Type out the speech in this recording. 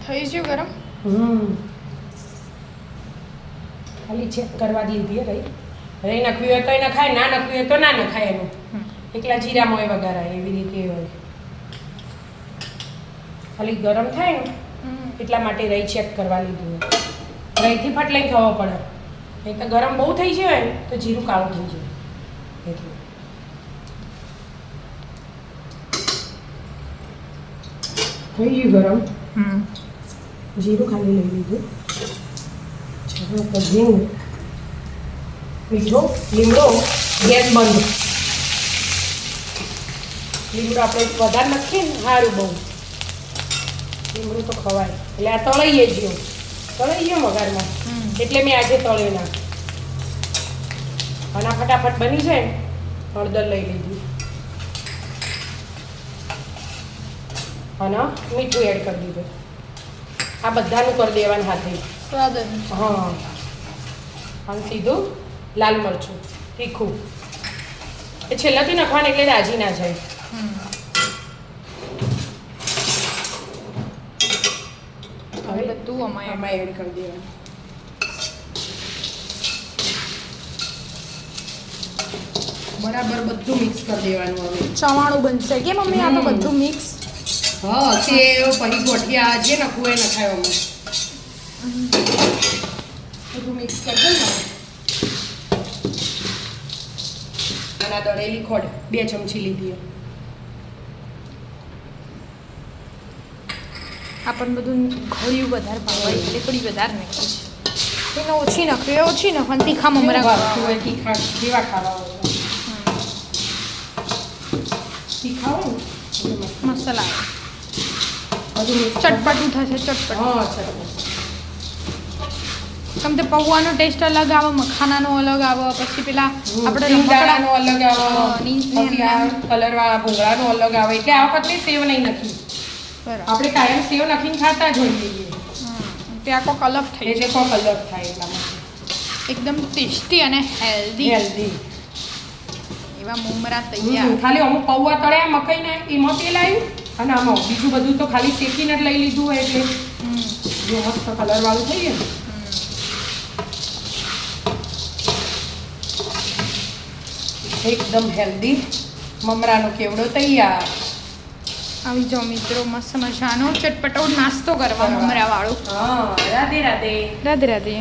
થઈ ગયું ગરમ? ખાલી ચેક કરવા દીધી રહી રહી નખવી હોય તો નખાય, ના નખવી હોય તો ના નખાય. એનું એકલા જીરામાં હોય વઘારાય એવી રીતે હોય. ખાલી ગરમ થાય ને એટલા માટે રહી ચેક કરવા લીધું હોય. રહીથી ફટ લઈને ખાવો પડે, નહીં તો ગરમ બહુ થઈ જાય ને તો જીરું કાળું થઈ જાય. એટલે થઈ ગયું ગરમ. જીરું ખાલી લઈ લીધું. હિંગ, મીઠો, લીમડો, ગેસ બંધ. લીમડો આપણે વધારે નાખીએ ને સારું બહુ. લીમડું તો ખવાય એટલે આ તળાઈએ ગયો વઘારમાં એટલે મેં આજે તળ્યો ના. અને ફટાફટ બની જાય ને હળદર લઈ લીધી અને મીઠું એડ કરી દીધું. આ બધાનું કરી દેવાનું હાથે. સ્વાદ હા, અને સીધું લાલ મરચું તીખું એ છેલ્લાથી નાખવાનું એટલે રાજી ના જાય. હવે બધું આમાં એડ કરી દેવાનું. બરાબર બધું મિક્સ કરી દેવાનું. હવે ચવાણું બનશે કે મમ્મી? આ તો બધું મિક્સ. હા, સેવ પછી ગોઠિયા જે નખવું એ નખાય. અમે બધું મિક્સ કરી દઉં ને. અને આ દળેલી ખોડ 2 ચમચી લીધી. આપણને બધું ઘડિયું વધારે ભાવે એટલે થોડી વધારે નાખી છે. એને ઓછી નાખવી, ઓછી નાખવાની. તીખા મમરા હોય તીખા કેવા ખાવા હોય. તીખા હોય ને મસાલા બધું ચટપટું થશે. ચટપટ. હા, ચટપટું. કેમ તે પૌવાનો ટેસ્ટ અલગ આવે, મખાનાનો અલગ આવે, પછી પેલા આપણે રીંગણાનો અલગ આવે, ની પછી આ કલરવાળા ભૂંગળાનો અલગ આવે. એટલે આ વખતે સેવ નહીં નાખી. બરાબર. આપણે કાયમ સેવ નાખીને ખાતા જ હોઈએ. ત્યાં કોઈક અલગ થઈ એટલે કોક અલગ થાય એટલા માટે. એકદમ ટેસ્ટી અને હેલ્ધી હેલ્ધી એવા મમરા તૈયાર. ખાલી અમુક પૌવા તળ્યા મકાઈના એમાં તેલ આવ્યું અને આમાં બીજું બધું તો ખાલી શેકીને જ લઈ લીધું હોય એટલે જો મસ્ત કલરવાળું થઈ ગયું. એકદમ હેલ્ધી મમરાનો કેવડો તૈયાર. આવી જાઓ મિત્રો, મસ્ત મજાનો ચટપટો નાસ્તો કરવા મમરા વાળો. હા, રાધે રાધે. રાધે રાધે.